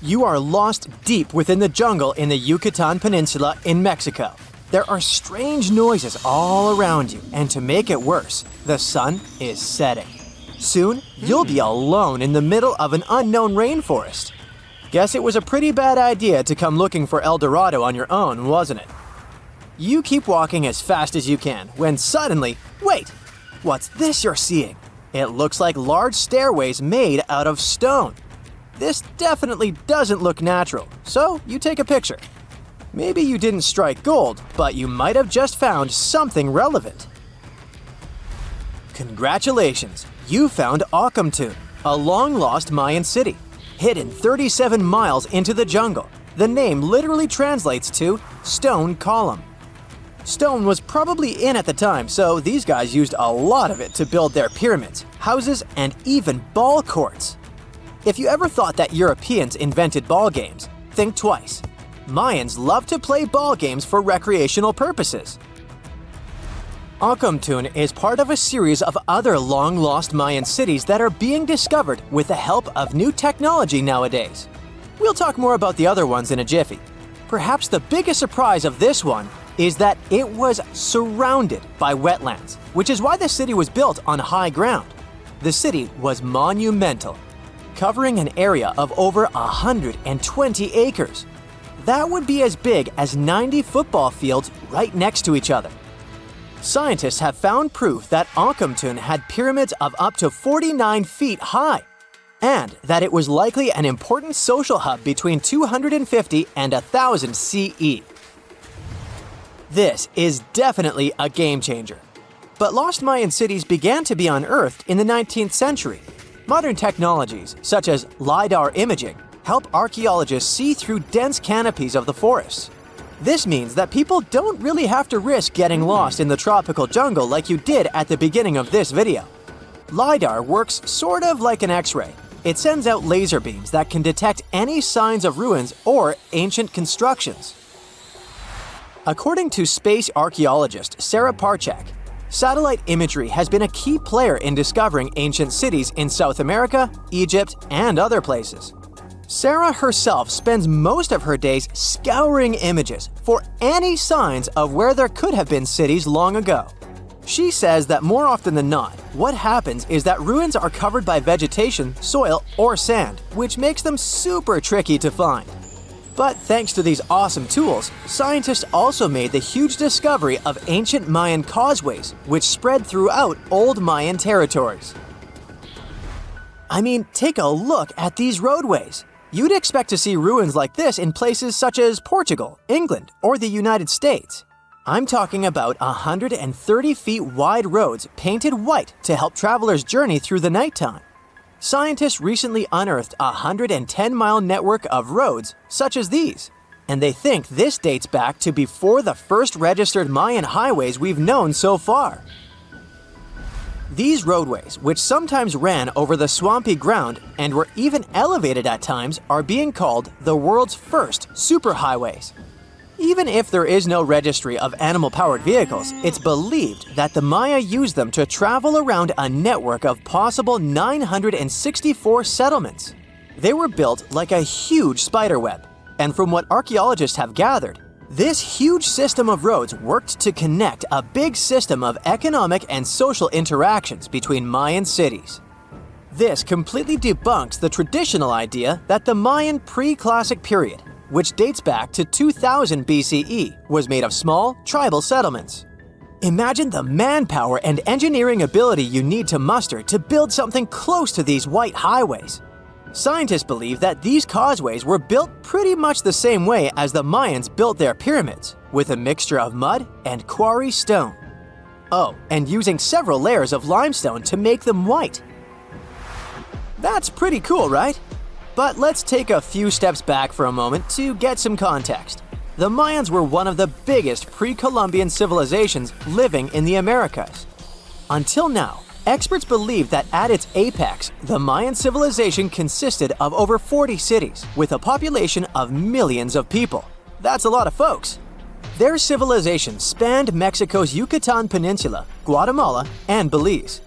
You are lost deep within the jungle in the Yucatan Peninsula in Mexico. There are strange noises all around you, and to make it worse, the sun is setting. Soon, you'll be alone in the middle of an unknown rainforest. Guess it was a pretty bad idea to come looking for El Dorado on your own, wasn't it? You keep walking as fast as you can when suddenly, wait, what's this you're seeing? It looks like large stairways made out of stone. This definitely doesn't look natural, so you take a picture. Maybe you didn't strike gold, but you might have just found something relevant. Congratulations, you found Ocomtun, a long-lost Mayan city, hidden 37 miles into the jungle. The name literally translates to stone column. Stone was probably in at the time, so these guys used a lot of it to build their pyramids, houses, and even ball courts. If you ever thought that Europeans invented ball games, think twice. Mayans loved to play ball games for recreational purposes. Ocomtun is part of a series of other long-lost Mayan cities that are being discovered with the help of new technology nowadays. We'll talk more about the other ones in a jiffy. Perhaps the biggest surprise of this one is that it was surrounded by wetlands, which is why the city was built on high ground. The city was monumental, covering an area of over 120 acres. That would be as big as 90 football fields right next to each other. Scientists have found proof that Ocomtun had pyramids of up to 49 feet high, and that it was likely an important social hub between 250 and 1000 CE. This is definitely a game changer. But lost Mayan cities began to be unearthed in the 19th century. Modern technologies, such as LiDAR imaging, help archaeologists see through dense canopies of the forests. This means that people don't really have to risk getting lost in the tropical jungle like you did at the beginning of this video. LiDAR works sort of like an X-ray. It sends out laser beams that can detect any signs of ruins or ancient constructions. According to space archaeologist Sarah Parchak, satellite imagery has been a key player in discovering ancient cities in South America, Egypt, and other places. Sarah herself spends most of her days scouring images for any signs of where there could have been cities long ago. She says that more often than not, what happens is that ruins are covered by vegetation, soil, or sand, which makes them super tricky to find. But thanks to these awesome tools, scientists also made the huge discovery of ancient Mayan causeways, which spread throughout old Mayan territories. I mean, take a look at these roadways. You'd expect to see ruins like this in places such as Portugal, England, or the United States. I'm talking about 130 feet wide roads painted white to help travelers journey through the nighttime. Scientists recently unearthed a 110-mile network of roads such as these, and they think this dates back to before the first registered Mayan highways we've known so far. These roadways, which sometimes ran over the swampy ground and were even elevated at times, are being called the world's first superhighways. Even if there is no registry of animal-powered vehicles, it's believed that the Maya used them to travel around a network of possible 964 settlements. They were built like a huge spiderweb, and from what archaeologists have gathered, this huge system of roads worked to connect a big system of economic and social interactions between Mayan cities. This completely debunks the traditional idea that the Mayan pre-classic period, which dates back to 2000 BCE, was made of small, tribal settlements. Imagine the manpower and engineering ability you need to muster to build something close to these white highways. Scientists believe that these causeways were built pretty much the same way as the Mayans built their pyramids, with a mixture of mud and quarry stone. Oh, and using several layers of limestone to make them white. That's pretty cool, right? But let's take a few steps back for a moment to get some context. The Mayans were one of the biggest pre-Columbian civilizations living in the Americas. Until now, experts believe that at its apex, the Mayan civilization consisted of over 40 cities with a population of millions of people. That's a lot of folks. Their civilization spanned Mexico's Yucatan Peninsula, Guatemala, and Belize.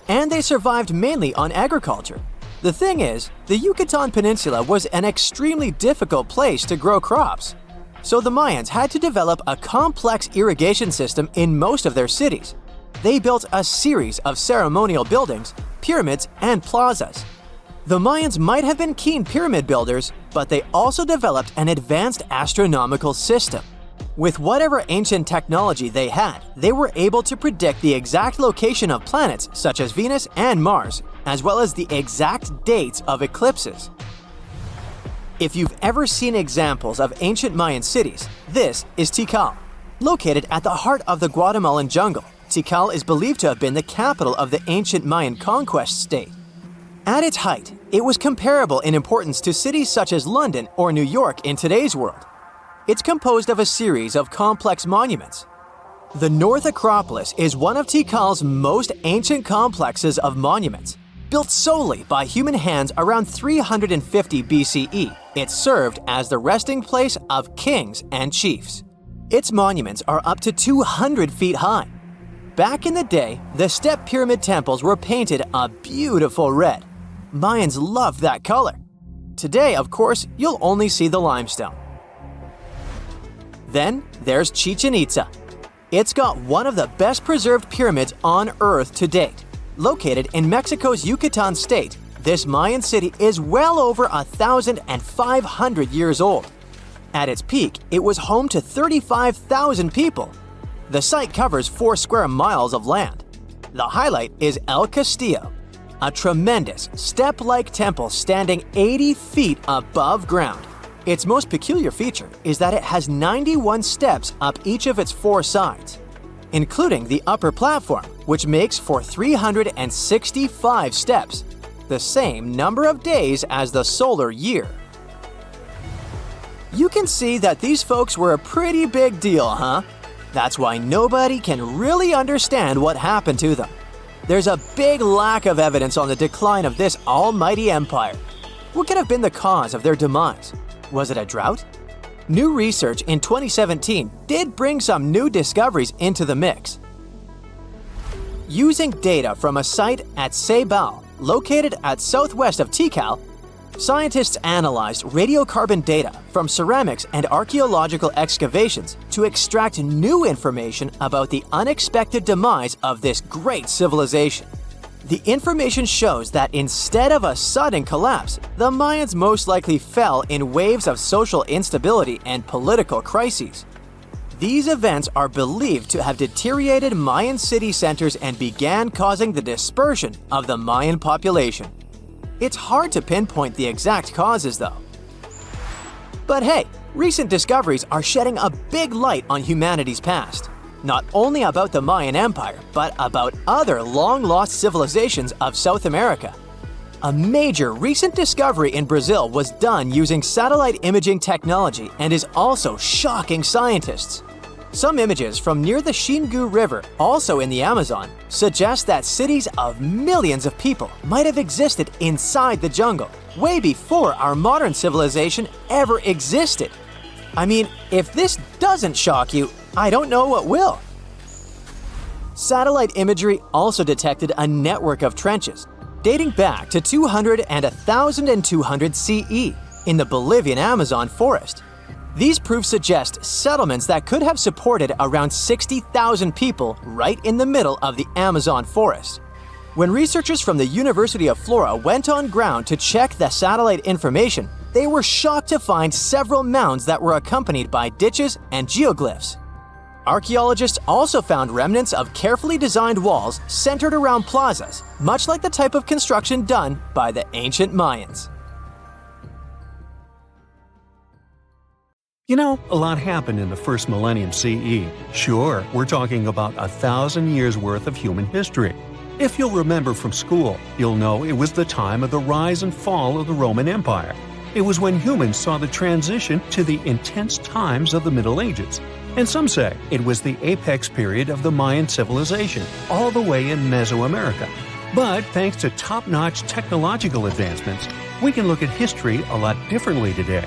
And they survived mainly on agriculture. The thing is, the Yucatan Peninsula was an extremely difficult place to grow crops. So the Mayans had to develop a complex irrigation system in most of their cities. They built a series of ceremonial buildings, pyramids, and plazas. The Mayans might have been keen pyramid builders, but they also developed an advanced astronomical system. With whatever ancient technology they had, they were able to predict the exact location of planets such as Venus and Mars, as well as the exact dates of eclipses. If you've ever seen examples of ancient Mayan cities, this is Tikal. Located at the heart of the Guatemalan jungle, Tikal is believed to have been the capital of the ancient Mayan conquest state. At its height, it was comparable in importance to cities such as London or New York in today's world. It's composed of a series of complex monuments. The North Acropolis is one of Tikal's most ancient complexes of monuments. Built solely by human hands around 350 BCE, it served as the resting place of kings and chiefs. Its monuments are up to 200 feet high. Back in the day, the step pyramid temples were painted a beautiful red. Mayans loved that color. Today, of course, you'll only see the limestone. Then there's Chichen Itza. It's got one of the best preserved pyramids on Earth to date. Located in Mexico's Yucatan state, this Mayan city is well over 1,500 years old. At its peak, it was home to 35,000 people. The site covers 4 square miles of land. The highlight is El Castillo, a tremendous step-like temple standing 80 feet above ground. Its most peculiar feature is that it has 91 steps up each of its 4 sides, including the upper platform, which makes for 365 steps, the same number of days as the solar year. You can see that these folks were a pretty big deal, huh? That's why nobody can really understand what happened to them. There's a big lack of evidence on the decline of this almighty empire. What could have been the cause of their demise? Was it a drought? New research in 2017 did bring some new discoveries into the mix. Using data from a site at Ceibal, located at southwest of Tikal, scientists analyzed radiocarbon data from ceramics and archaeological excavations to extract new information about the unexpected demise of this great civilization. The information shows that instead of a sudden collapse, the Mayans most likely fell in waves of social instability and political crises. These events are believed to have deteriorated Mayan city centers and began causing the dispersion of the Mayan population. It's hard to pinpoint the exact causes, though. But hey, recent discoveries are shedding a big light on humanity's past. Not only about the Mayan Empire, but about other long-lost civilizations of South America. A major recent discovery in Brazil was done using satellite imaging technology and is also shocking scientists. Some images from near the Xingu River, also in the Amazon, suggest that cities of millions of people might have existed inside the jungle, way before our modern civilization ever existed. I mean, if this doesn't shock you, I don't know what will. Satellite imagery also detected a network of trenches dating back to 200 and 1200 CE in the Bolivian Amazon forest. These proofs suggest settlements that could have supported around 60,000 people right in the middle of the Amazon forest. When researchers from the University of Florida went on ground to check the satellite information, they were shocked to find several mounds that were accompanied by ditches and geoglyphs. Archaeologists also found remnants of carefully designed walls centered around plazas, much like the type of construction done by the ancient Mayans. You know, a lot happened in the first millennium CE. Sure, we're talking about 1,000 years worth of human history. If you'll remember from school, you'll know it was the time of the rise and fall of the Roman Empire. It was when humans saw the transition to the intense times of the Middle Ages. And some say it was the apex period of the Mayan civilization, all the way in Mesoamerica. But thanks to top-notch technological advancements, we can look at history a lot differently today.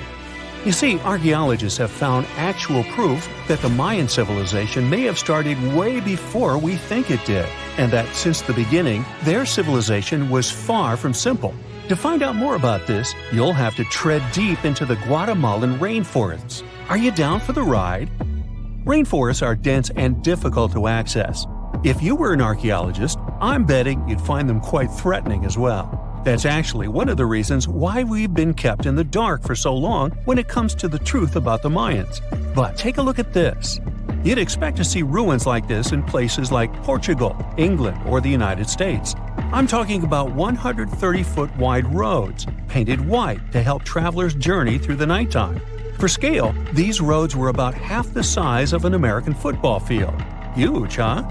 You see, archaeologists have found actual proof that the Mayan civilization may have started way before we think it did, and that since the beginning, their civilization was far from simple. To find out more about this, you'll have to tread deep into the Guatemalan rainforests. Are you down for the ride? Rainforests are dense and difficult to access. If you were an archaeologist, I'm betting you'd find them quite threatening as well. That's actually one of the reasons why we've been kept in the dark for so long when it comes to the truth about the Mayans. But take a look at this. You'd expect to see ruins like this in places like Portugal, England, or the United States. I'm talking about 130-foot wide roads, painted white to help travelers journey through the nighttime. For scale, these roads were about half the size of an American football field. Huge, huh?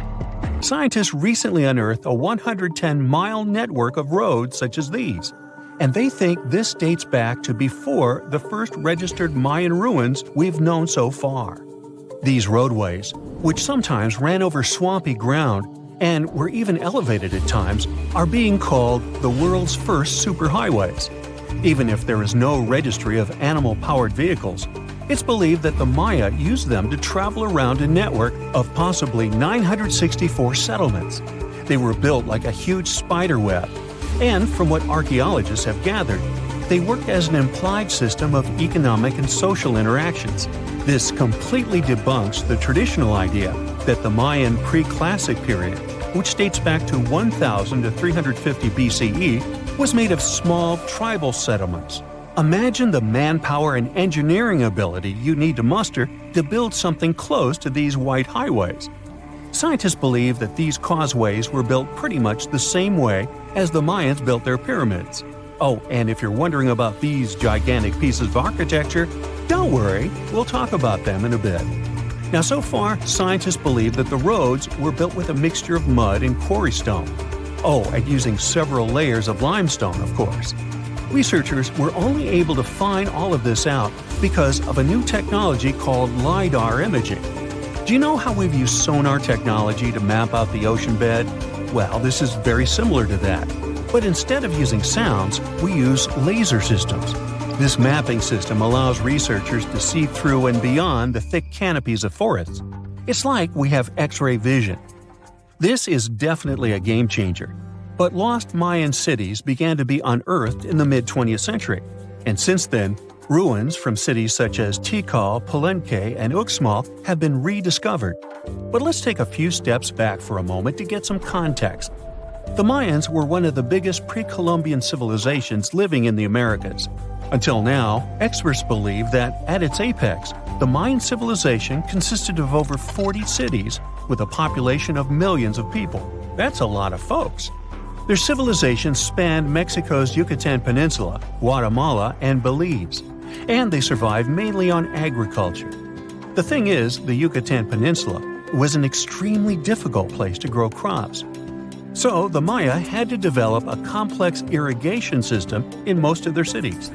Scientists recently unearthed a 110-mile network of roads such as these, and they think this dates back to before the first registered Mayan ruins we've known so far. These roadways, which sometimes ran over swampy ground and were even elevated at times, are being called the world's first superhighways. Even if there is no registry of animal-powered vehicles, it's believed that the Maya used them to travel around a network of possibly 964 settlements. They were built like a huge spider web, and from what archaeologists have gathered, they worked as an implied system of economic and social interactions. This completely debunks the traditional idea that the Mayan pre-classic period, which dates back to 1000 to 350 BCE, was made of small tribal settlements. Imagine the manpower and engineering ability you need to muster to build something close to these white highways. Scientists believe that these causeways were built pretty much the same way as the Mayans built their pyramids. Oh, and if you're wondering about these gigantic pieces of architecture, don't worry, we'll talk about them in a bit. Now, so far, scientists believe that the roads were built with a mixture of mud and quarry stone. Oh, and using several layers of limestone, of course. Researchers were only able to find all of this out because of a new technology called LiDAR imaging. Do you know how we've used sonar technology to map out the ocean bed? Well, this is very similar to that. But instead of using sounds, we use laser systems. This mapping system allows researchers to see through and beyond the thick canopies of forests. It's like we have X-ray vision. This is definitely a game changer. But lost Mayan cities began to be unearthed in the mid-20th century, and since then, ruins from cities such as Tikal, Palenque, and Uxmal have been rediscovered. But let's take a few steps back for a moment to get some context. The Mayans were one of the biggest pre-Columbian civilizations living in the Americas. Until now, experts believe that, at its apex, the Mayan civilization consisted of over 40 cities with a population of millions of people. That's a lot of folks. Their civilization spanned Mexico's Yucatan Peninsula, Guatemala, and Belize, and they survived mainly on agriculture. The thing is, the Yucatan Peninsula was an extremely difficult place to grow crops. So the Maya had to develop a complex irrigation system in most of their cities.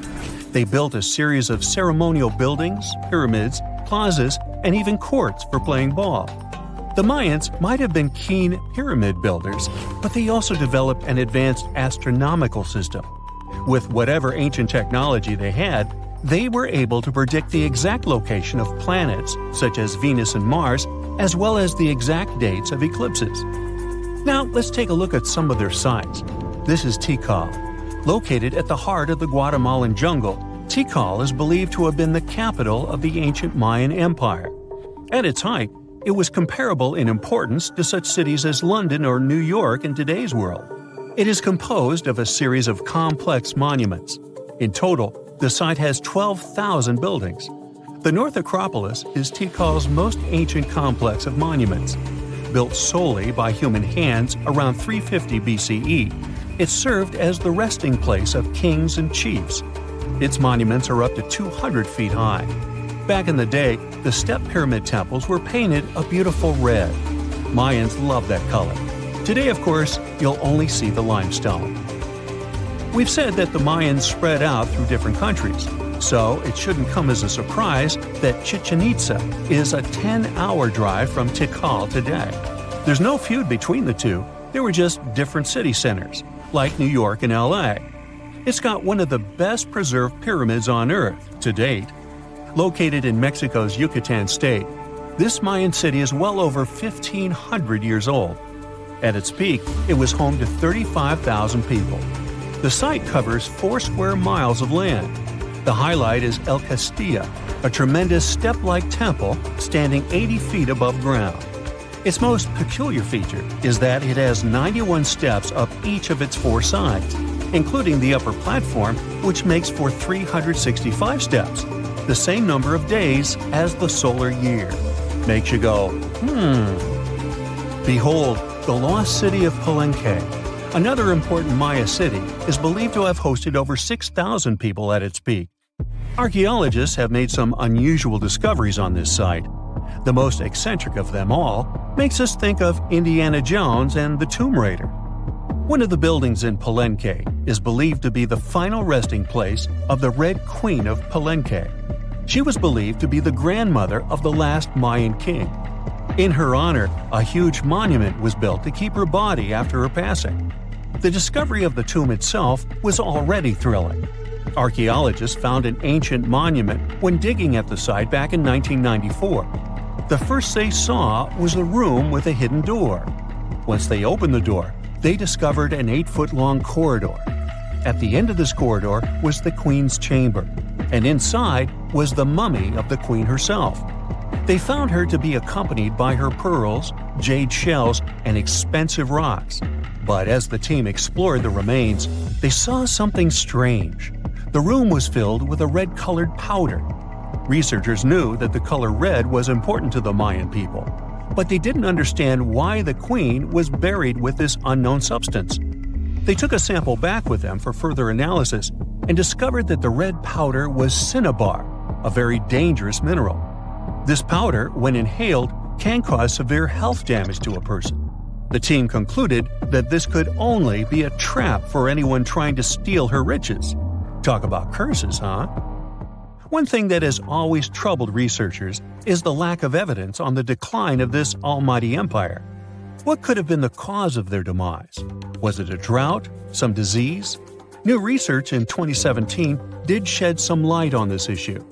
They built a series of ceremonial buildings, pyramids, plazas, and even courts for playing ball. The Mayans might have been keen pyramid builders, but they also developed an advanced astronomical system. With whatever ancient technology they had, they were able to predict the exact location of planets, such as Venus and Mars, as well as the exact dates of eclipses. Now, let's take a look at some of their sites. This is Tikal. Located at the heart of the Guatemalan jungle, Tikal is believed to have been the capital of the ancient Mayan Empire. At its height, it was comparable in importance to such cities as London or New York in today's world. It is composed of a series of complex monuments. In total, the site has 12,000 buildings. The North Acropolis is Tikal's most ancient complex of monuments. Built solely by human hands around 350 BCE, it served as the resting place of kings and chiefs. Its monuments are up to 200 feet high. Back in the day, the step pyramid temples were painted a beautiful red. Mayans loved that color. Today, of course, you'll only see the limestone. We've said that the Mayans spread out through different countries, so it shouldn't come as a surprise that Chichen Itza is a 10-hour drive from Tikal today. There's no feud between the two, they were just different city centers, like New York and LA. It's got one of the best preserved pyramids on Earth to date. Located in Mexico's Yucatan state, this Mayan city is well over 1,500 years old. At its peak, it was home to 35,000 people. The site covers 4 square miles of land. The highlight is El Castillo, a tremendous step-like temple standing 80 feet above ground. Its most peculiar feature is that it has 91 steps up each of its 4 sides, including the upper platform, which makes for 365 steps, the same number of days as the solar year. Makes you go, Behold, the lost city of Palenque. Another important Maya city is believed to have hosted over 6,000 people at its peak. Archaeologists have made some unusual discoveries on this site. The most eccentric of them all makes us think of Indiana Jones and the Tomb Raider. One of the buildings in Palenque is believed to be the final resting place of the Red Queen of Palenque. She was believed to be the grandmother of the last Mayan king. In her honor, a huge monument was built to keep her body after her passing. The discovery of the tomb itself was already thrilling. Archaeologists found an ancient monument when digging at the site back in 1994. The first they saw was a room with a hidden door. Once they opened the door, they discovered an 8-foot-long corridor. At the end of this corridor was the queen's chamber, and inside was the mummy of the queen herself. They found her to be accompanied by her pearls, jade shells, and expensive rocks. But as the team explored the remains, they saw something strange. The room was filled with a red-colored powder. Researchers knew that the color red was important to the Mayan people, but they didn't understand why the queen was buried with this unknown substance. They took a sample back with them for further analysis and discovered that the red powder was cinnabar, a very dangerous mineral. This powder, when inhaled, can cause severe health damage to a person. The team concluded that this could only be a trap for anyone trying to steal her riches. Talk about curses, huh? One thing that has always troubled researchers is the lack of evidence on the decline of this almighty empire. What could have been the cause of their demise? Was it a drought? Some disease? New research in 2017 did shed some light on this issue.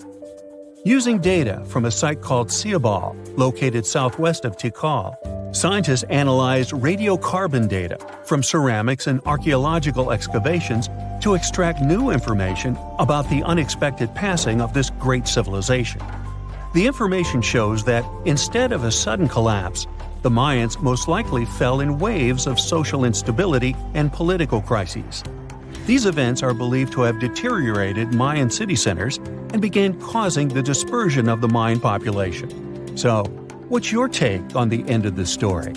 Using data from a site called Ciabal, located southwest of Tikal, scientists analyzed radiocarbon data from ceramics and archaeological excavations to extract new information about the unexpected passing of this great civilization. The information shows that instead of a sudden collapse, the Mayans most likely fell in waves of social instability and political crises. These events are believed to have deteriorated Mayan city centers and began causing the dispersion of the Mayan population. So, what's your take on the end of this story?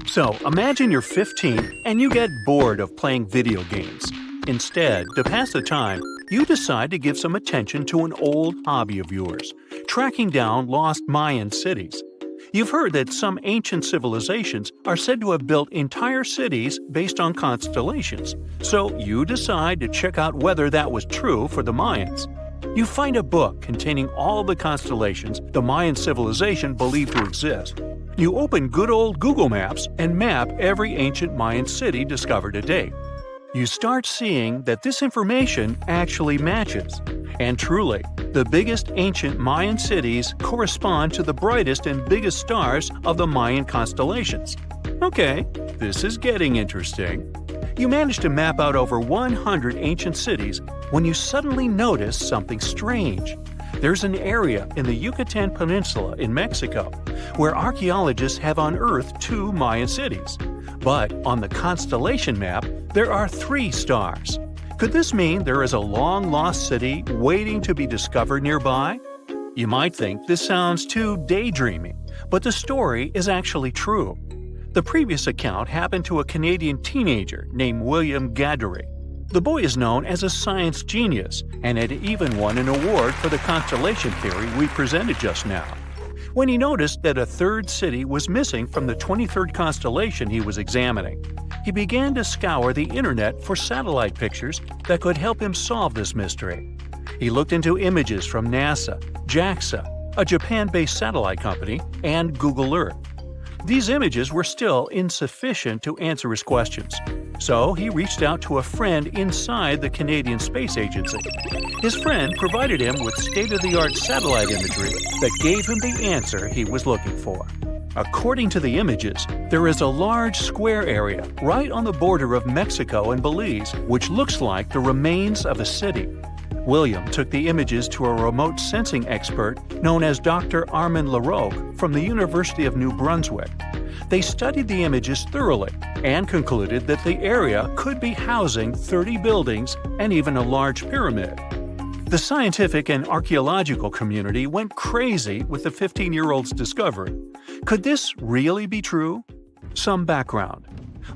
So, imagine you're 15 and you get bored of playing video games. Instead, to pass the time, you decide to give some attention to an old hobby of yours, tracking down lost Mayan cities. You've heard that some ancient civilizations are said to have built entire cities based on constellations, so you decide to check out whether that was true for the Mayans. You find a book containing all the constellations the Mayan civilization believed to exist. You open good old Google Maps and map every ancient Mayan city discovered to date. You start seeing that this information actually matches. And truly, the biggest ancient Mayan cities correspond to the brightest and biggest stars of the Mayan constellations. Okay, this is getting interesting. You manage to map out over 100 ancient cities when you suddenly notice something strange. There's an area in the Yucatan Peninsula in Mexico where archaeologists have unearthed 2 Mayan cities. But on the constellation map, there are 3 stars. Could this mean there is a long-lost city waiting to be discovered nearby? You might think this sounds too daydreaming, but the story is actually true. The previous account happened to a Canadian teenager named William Gaddery. The boy is known as a science genius and had even won an award for the constellation theory we presented just now. When he noticed that a 3rd city was missing from the 23rd constellation he was examining, he began to scour the internet for satellite pictures that could help him solve this mystery. He looked into images from NASA, JAXA, a Japan-based satellite company, and Google Earth. These images were still insufficient to answer his questions, so he reached out to a friend inside the Canadian Space Agency. His friend provided him with state-of-the-art satellite imagery that gave him the answer he was looking for. According to the images, there is a large square area right on the border of Mexico and Belize, which looks like the remains of a city. William took the images to a remote sensing expert known as Dr. Armand Larocque from the University of New Brunswick. They studied the images thoroughly and concluded that the area could be housing 30 buildings and even a large pyramid. The scientific and archaeological community went crazy with the 15-year-old's discovery. Could this really be true? Some background.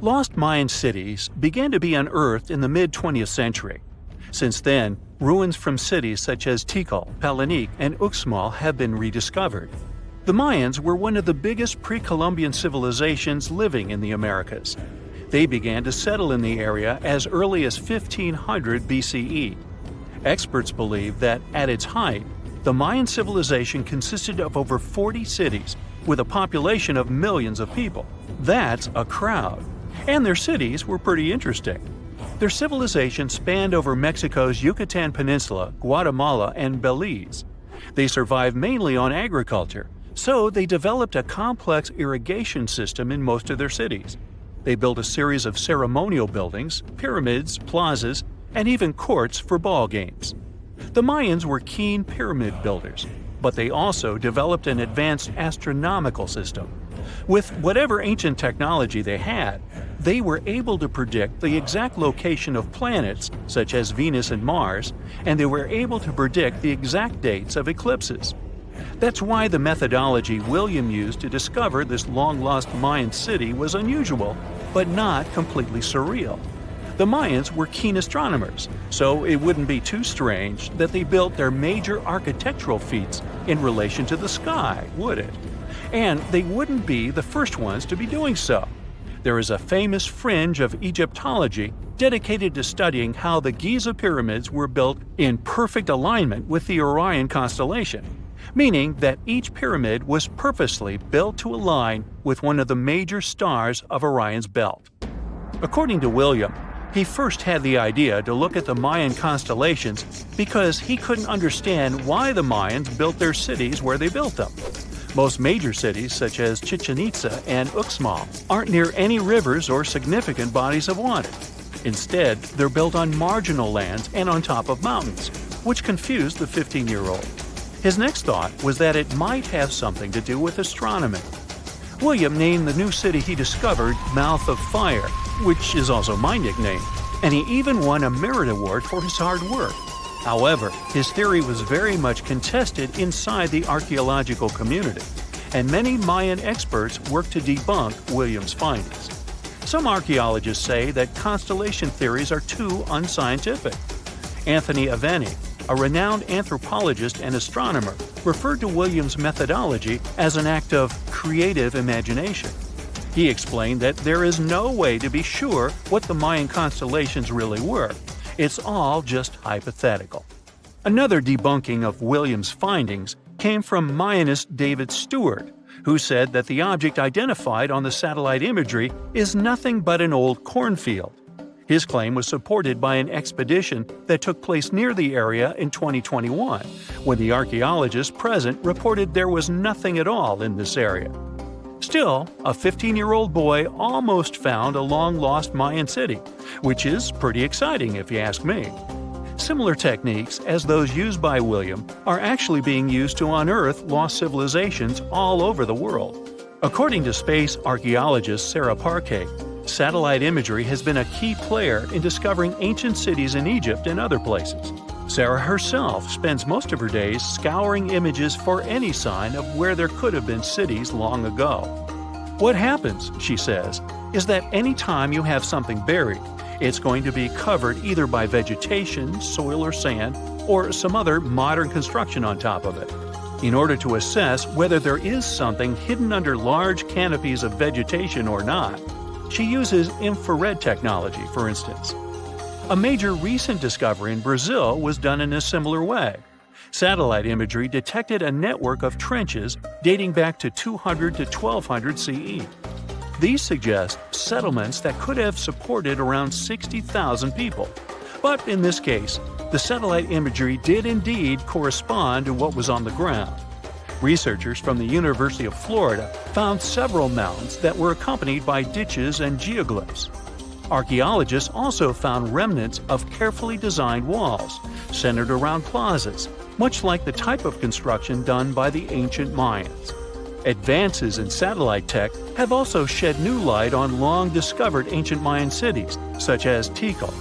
Lost Mayan cities began to be unearthed in the mid-20th century. Since then, ruins from cities such as Tikal, Palenque, and Uxmal have been rediscovered. The Mayans were one of the biggest pre-Columbian civilizations living in the Americas. They began to settle in the area as early as 1500 BCE. Experts believe that, at its height, the Mayan civilization consisted of over 40 cities, with a population of millions of people. That's a crowd. And their cities were pretty interesting. Their civilization spanned over Mexico's Yucatan Peninsula, Guatemala, and Belize. They survived mainly on agriculture, so they developed a complex irrigation system in most of their cities. They built a series of ceremonial buildings, pyramids, plazas, and even courts for ball games. The Mayans were keen pyramid builders, but they also developed an advanced astronomical system. With whatever ancient technology they had, they were able to predict the exact location of planets, such as Venus and Mars, and they were able to predict the exact dates of eclipses. That's why the methodology William used to discover this long-lost Mayan city was unusual, but not completely surreal. The Mayans were keen astronomers, so it wouldn't be too strange that they built their major architectural feats in relation to the sky, would it? And they wouldn't be the first ones to be doing so. There is a famous fringe of Egyptology dedicated to studying how the Giza pyramids were built in perfect alignment with the Orion constellation, meaning that each pyramid was purposely built to align with one of the major stars of Orion's belt. According to William, he first had the idea to look at the Mayan constellations because he couldn't understand why the Mayans built their cities where they built them. Most major cities, such as Chichen Itza and Uxmal, aren't near any rivers or significant bodies of water. Instead, they're built on marginal lands and on top of mountains, which confused the 15-year-old. His next thought was that it might have something to do with astronomy. William named the new city he discovered Mouth of Fire, which is also my nickname, and he even won a merit award for his hard work. However, his theory was very much contested inside the archaeological community, and many Mayan experts worked to debunk William's findings. Some archaeologists say that constellation theories are too unscientific. Anthony Aveni, a renowned anthropologist and astronomer, referred to William's methodology as an act of creative imagination. He explained that there is no way to be sure what the Mayan constellations really were. It's all just hypothetical. Another debunking of William's findings came from Mayanist David Stewart, who said that the object identified on the satellite imagery is nothing but an old cornfield. His claim was supported by an expedition that took place near the area in 2021, when the archaeologists present reported there was nothing at all in this area. Still, a 15-year-old boy almost found a long-lost Mayan city, which is pretty exciting if you ask me. Similar techniques as those used by William are actually being used to unearth lost civilizations all over the world. According to space archaeologist Sarah Parquet, satellite imagery has been a key player in discovering ancient cities in Egypt and other places. Sarah herself spends most of her days scouring images for any sign of where there could have been cities long ago. What happens, she says, is that any time you have something buried, it's going to be covered either by vegetation, soil or sand, or some other modern construction on top of it. In order to assess whether there is something hidden under large canopies of vegetation or not, she uses infrared technology, for instance. A major recent discovery in Brazil was done in a similar way. Satellite imagery detected a network of trenches dating back to 200 to 1200 CE. These suggest settlements that could have supported around 60,000 people. But in this case, the satellite imagery did indeed correspond to what was on the ground. Researchers from the University of Florida found several mounds that were accompanied by ditches and geoglyphs. Archaeologists also found remnants of carefully designed walls, centered around plazas, much like the type of construction done by the ancient Mayans. Advances in satellite tech have also shed new light on long-discovered ancient Mayan cities, such as Tikal.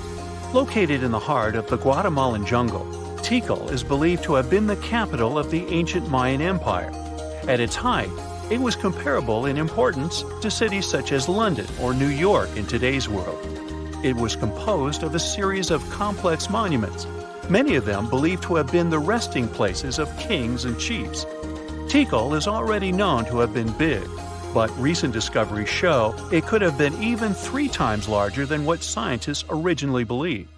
Located in the heart of the Guatemalan jungle, Tikal is believed to have been the capital of the ancient Mayan Empire. At its height, it was comparable in importance to cities such as London or New York in today's world. It was composed of a series of complex monuments, many of them believed to have been the resting places of kings and chiefs. Tikal is already known to have been big, but recent discoveries show it could have been even 3 times larger than what scientists originally believed.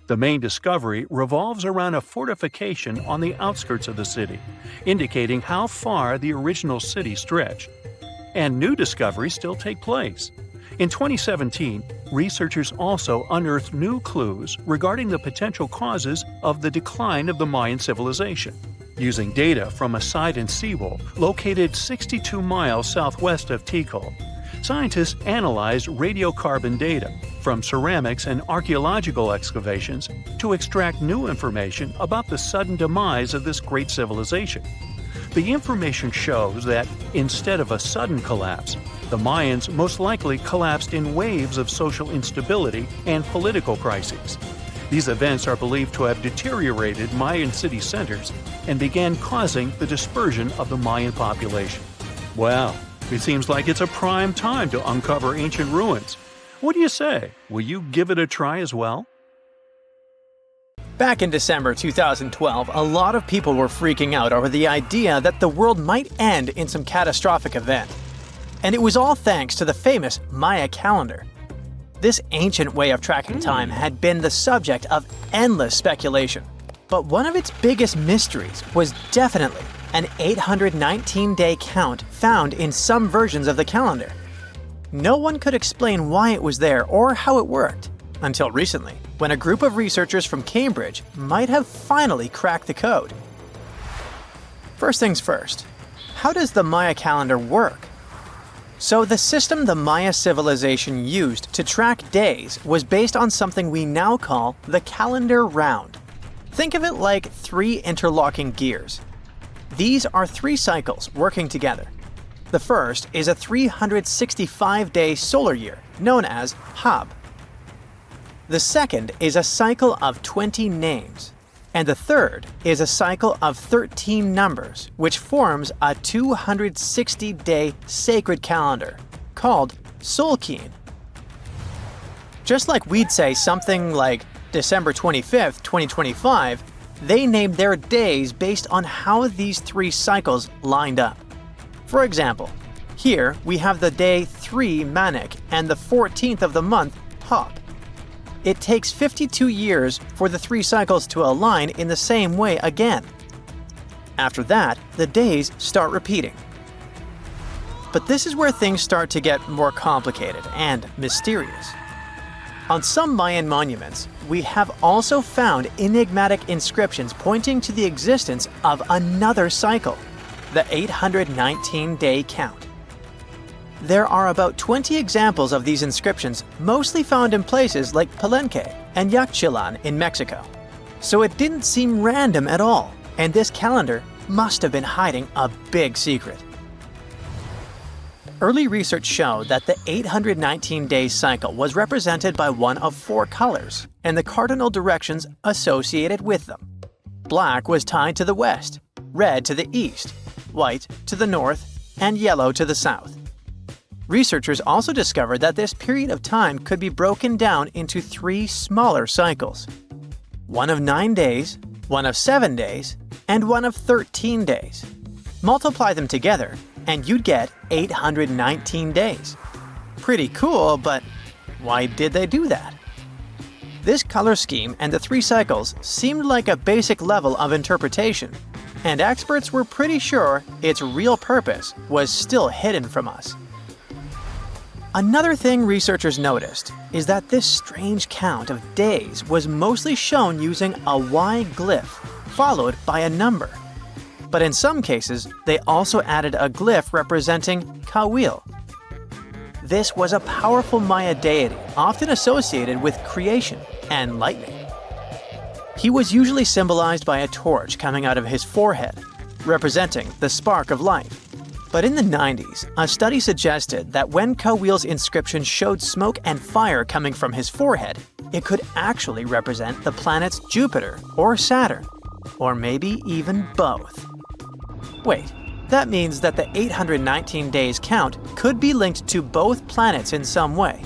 The main discovery revolves around a fortification on the outskirts of the city, indicating how far the original city stretched. And new discoveries still take place. In 2017, researchers also unearthed new clues regarding the potential causes of the decline of the Mayan civilization. Using data from a site in Cebu located 62 miles southwest of Tikal, scientists analyzed radiocarbon data from ceramics and archaeological excavations to extract new information about the sudden demise of this great civilization. The information shows that, instead of a sudden collapse, the Mayans most likely collapsed in waves of social instability and political crises. These events are believed to have deteriorated Mayan city centers and began causing the dispersion of the Mayan population. Well, it seems like it's a prime time to uncover ancient ruins. What do you say? Will you give it a try as well? Back in December 2012, a lot of people were freaking out over the idea that the world might end in some catastrophic event. And it was all thanks to the famous Maya calendar. This ancient way of tracking time had been the subject of endless speculation. But one of its biggest mysteries was definitely an 819-day count found in some versions of the calendar. No one could explain why it was there or how it worked, until recently, when a group of researchers from Cambridge might have finally cracked the code. First things first, how does the Maya calendar work? So the system the Maya civilization used to track days was based on something we now call the calendar round. Think of it like 3 interlocking gears. These are 3 cycles working together. The first is a 365-day solar year, known as Hab. The second is a cycle of 20 names. And the third is a cycle of 13 numbers, which forms a 260-day sacred calendar, called Solkeen. Just like we'd say something like December 25th, 2025, they named their days based on how these 3 cycles lined up. For example, here we have the day 3 Manik and the 14th of the month Hop. It takes 52 years for the 3 cycles to align in the same way again. After that, the days start repeating. But this is where things start to get more complicated and mysterious. On some Mayan monuments, we have also found enigmatic inscriptions pointing to the existence of another cycle, the 819-day count. There are about 20 examples of these inscriptions, mostly found in places like Palenque and Yaxchilan in Mexico. So it didn't seem random at all, and this calendar must have been hiding a big secret. Early research showed that the 819-day cycle was represented by one of 4 colors and the cardinal directions associated with them. Black was tied to the west, red to the east, white to the north, and yellow to the south. Researchers also discovered that this period of time could be broken down into 3 smaller cycles. One of 9 days, one of 7 days, and one of 13 days. Multiply them together, and you'd get 819 days. Pretty cool, but why did they do that? This color scheme and the 3 cycles seemed like a basic level of interpretation, and experts were pretty sure its real purpose was still hidden from us. Another thing researchers noticed is that this strange count of days was mostly shown using a Y glyph, followed by a number. But in some cases, they also added a glyph representing Kawil. This was a powerful Maya deity, often associated with creation and lightning. He was usually symbolized by a torch coming out of his forehead, representing the spark of life. But in the 90s, a study suggested that when Kawil's inscription showed smoke and fire coming from his forehead, it could actually represent the planets Jupiter or Saturn, or maybe even both. Wait, that means that the 819 days count could be linked to both planets in some way.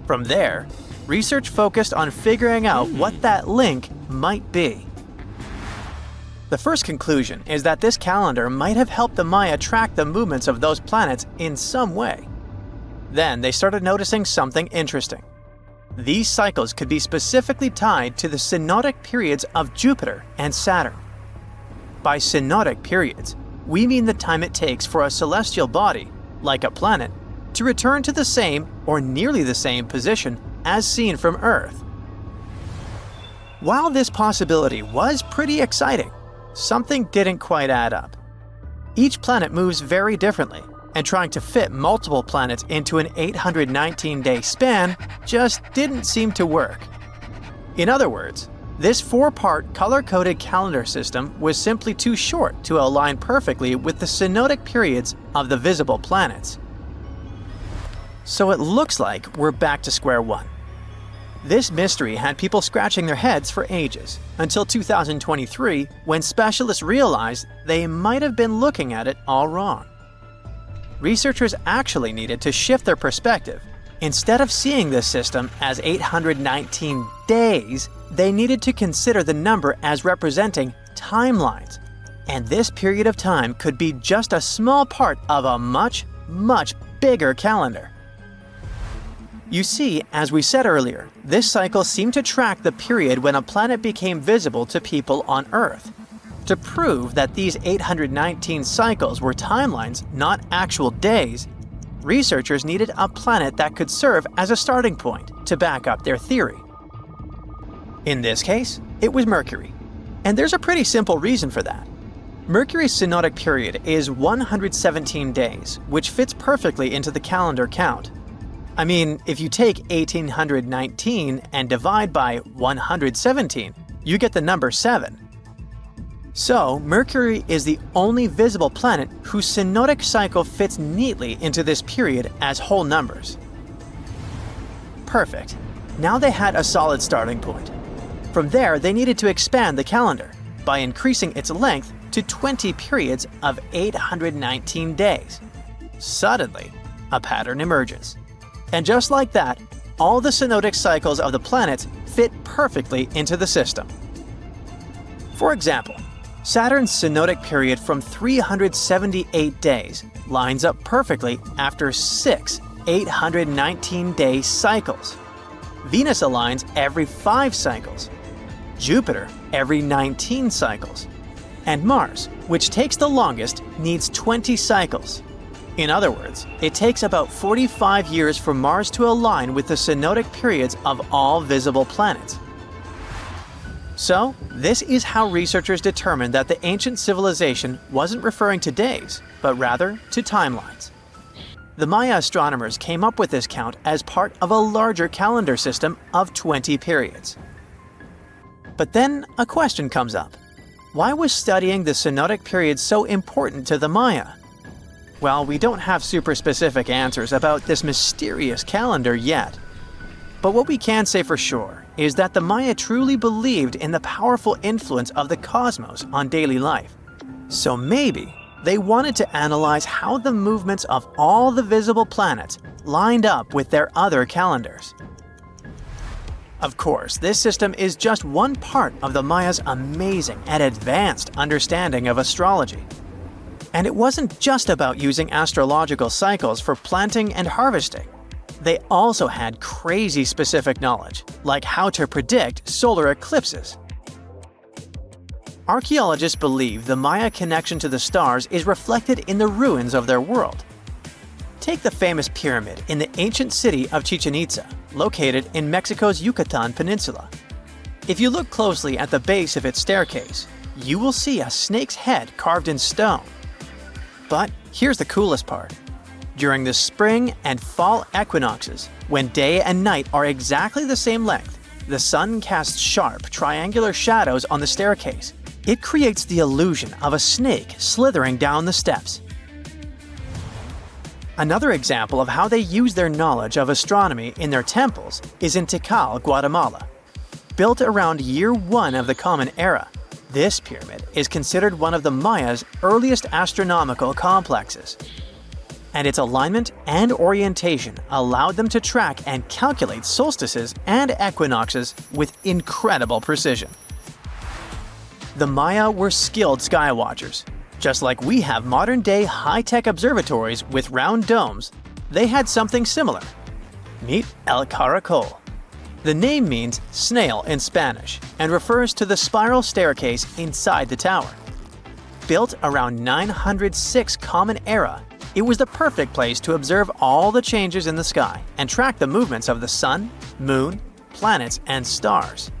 From there, research focused on figuring out what that link might be. The first conclusion is that this calendar might have helped the Maya track the movements of those planets in some way. Then they started noticing something interesting. These cycles could be specifically tied to the synodic periods of Jupiter and Saturn. By synodic periods, we mean the time it takes for a celestial body, like a planet, to return to the same or nearly the same position as seen from Earth. While this possibility was pretty exciting, something didn't quite add up. Each planet moves very differently, and trying to fit multiple planets into an 819-day span just didn't seem to work. In other words, this 4-part color-coded calendar system was simply too short to align perfectly with the synodic periods of the visible planets. So it looks like we're back to square one. This mystery had people scratching their heads for ages, until 2023, when specialists realized they might have been looking at it all wrong. Researchers actually needed to shift their perspective. Instead of seeing this system as 819 days, they needed to consider the number as representing timelines. And this period of time could be just a small part of a much, much bigger calendar. You see, as we said earlier, this cycle seemed to track the period when a planet became visible to people on Earth. To prove that these 819 cycles were timelines, not actual days, researchers needed a planet that could serve as a starting point to back up their theory. In this case, it was Mercury. And there's a pretty simple reason for that. Mercury's synodic period is 117 days, which fits perfectly into the calendar count. I mean, if you take 1819 and divide by 117, you get the number 7. So, Mercury is the only visible planet whose synodic cycle fits neatly into this period as whole numbers. Perfect. Now they had a solid starting point. From there, they needed to expand the calendar by increasing its length to 20 periods of 819 days. Suddenly, a pattern emerges. And just like that, all the synodic cycles of the planets fit perfectly into the system. For example, Saturn's synodic period from 378 days lines up perfectly after 6 819-day cycles. Venus aligns every 5 cycles. Jupiter every 19 cycles. And Mars, which takes the longest, needs 20 cycles. In other words, it takes about 45 years for Mars to align with the synodic periods of all visible planets. So, this is how researchers determined that the ancient civilization wasn't referring to days, but rather to timelines. The Maya astronomers came up with this count as part of a larger calendar system of 20 periods. But then a question comes up. Why was studying the synodic period so important to the Maya? Well, we don't have super specific answers about this mysterious calendar yet. But what we can say for sure is that the Maya truly believed in the powerful influence of the cosmos on daily life. So maybe they wanted to analyze how the movements of all the visible planets lined up with their other calendars. Of course, this system is just one part of the Maya's amazing and advanced understanding of astrology. And it wasn't just about using astrological cycles for planting and harvesting. They also had crazy specific knowledge, like how to predict solar eclipses. Archaeologists believe the Maya connection to the stars is reflected in the ruins of their world. Take the famous pyramid in the ancient city of Chichen Itza, located in Mexico's Yucatan Peninsula. If you look closely at the base of its staircase, you will see a snake's head carved in stone. But here's the coolest part. During the spring and fall equinoxes, when day and night are exactly the same length, the sun casts sharp, triangular shadows on the staircase. It creates the illusion of a snake slithering down the steps. Another example of how they use their knowledge of astronomy in their temples is in Tikal, Guatemala. Built around year 1 of the Common Era, this pyramid is considered one of the Mayas' earliest astronomical complexes. And its alignment and orientation allowed them to track and calculate solstices and equinoxes with incredible precision. The Maya were skilled skywatchers. Just like we have modern-day high-tech observatories with round domes, they had something similar. Meet El Caracol. The name means snail in Spanish and refers to the spiral staircase inside the tower. Built around 906 Common Era, it was the perfect place to observe all the changes in the sky and track the movements of the sun, moon, planets, and stars.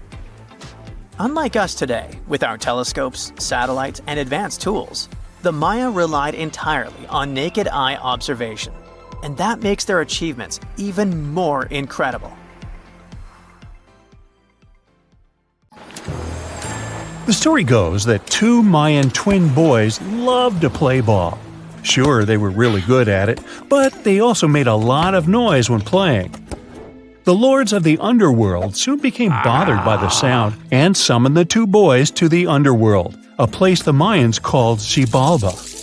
Unlike us today, with our telescopes, satellites, and advanced tools, the Maya relied entirely on naked eye observation, and that makes their achievements even more incredible. The story goes that two Mayan twin boys loved to play ball. Sure, they were really good at it, but they also made a lot of noise when playing. The lords of the underworld soon became bothered by the sound and summoned the two boys to the underworld, a place the Mayans called Xibalba.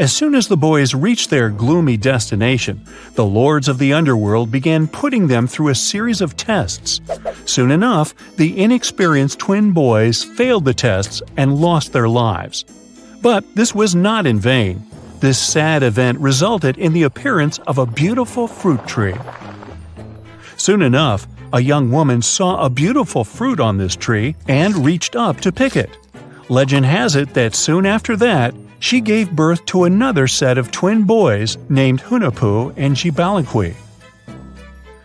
As soon as the boys reached their gloomy destination, the lords of the underworld began putting them through a series of tests. Soon enough, the inexperienced twin boys failed the tests and lost their lives. But this was not in vain. This sad event resulted in the appearance of a beautiful fruit tree. Soon enough, a young woman saw a beautiful fruit on this tree and reached up to pick it. Legend has it that soon after that, she gave birth to another set of twin boys named Hunahpu and Xibalbaqui.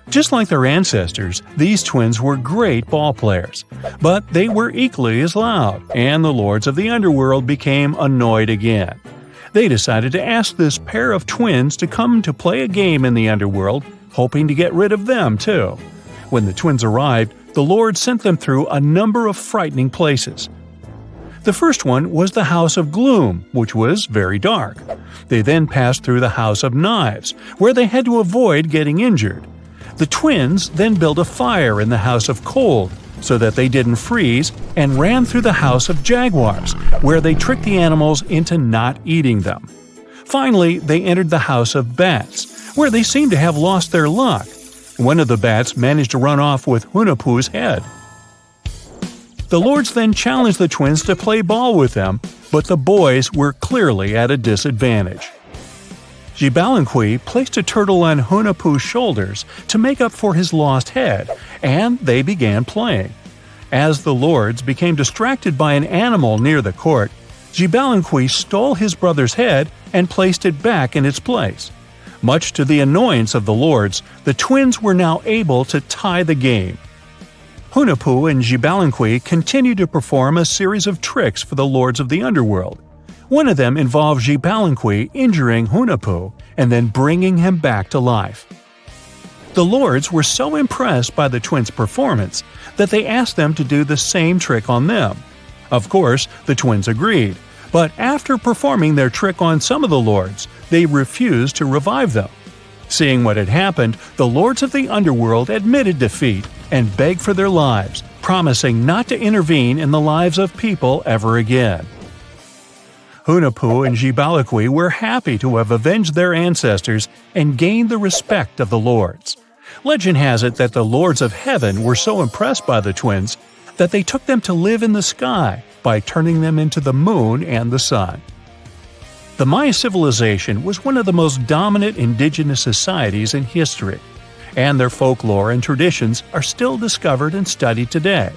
Just like their ancestors, these twins were great ball players, but they were equally as loud, and the lords of the underworld became annoyed again. They decided to ask this pair of twins to come to play a game in the underworld, hoping to get rid of them too. When the twins arrived, the Lord sent them through a number of frightening places. The first one was the House of Gloom, which was very dark. They then passed through the House of Knives, where they had to avoid getting injured. The twins then built a fire in the House of Cold, so that they didn't freeze, and ran through the House of Jaguars, where they tricked the animals into not eating them. Finally, they entered the House of Bats, where they seemed to have lost their luck. One of the bats managed to run off with Hunahpu's head. The lords then challenged the twins to play ball with them, but the boys were clearly at a disadvantage. Xibalbaqui placed a turtle on Hunahpu's shoulders to make up for his lost head, and they began playing. As the lords became distracted by an animal near the court, Xibalbaqui stole his brother's head and placed it back in its place. Much to the annoyance of the lords, the twins were now able to tie the game. Hunahpu and Xibalbaqui continued to perform a series of tricks for the lords of the underworld. One of them involved Xibalbaqui injuring Hunahpu and then bringing him back to life. The lords were so impressed by the twins' performance that they asked them to do the same trick on them. Of course, the twins agreed, but after performing their trick on some of the lords, they refused to revive them. Seeing what had happened, the lords of the underworld admitted defeat and begged for their lives, promising not to intervene in the lives of people ever again. Hunahpu and Xibalbaqui were happy to have avenged their ancestors and gained the respect of the lords. Legend has it that the lords of heaven were so impressed by the twins that they took them to live in the sky by turning them into the moon and the sun. The Maya civilization was one of the most dominant indigenous societies in history, and their folklore and traditions are still discovered and studied today.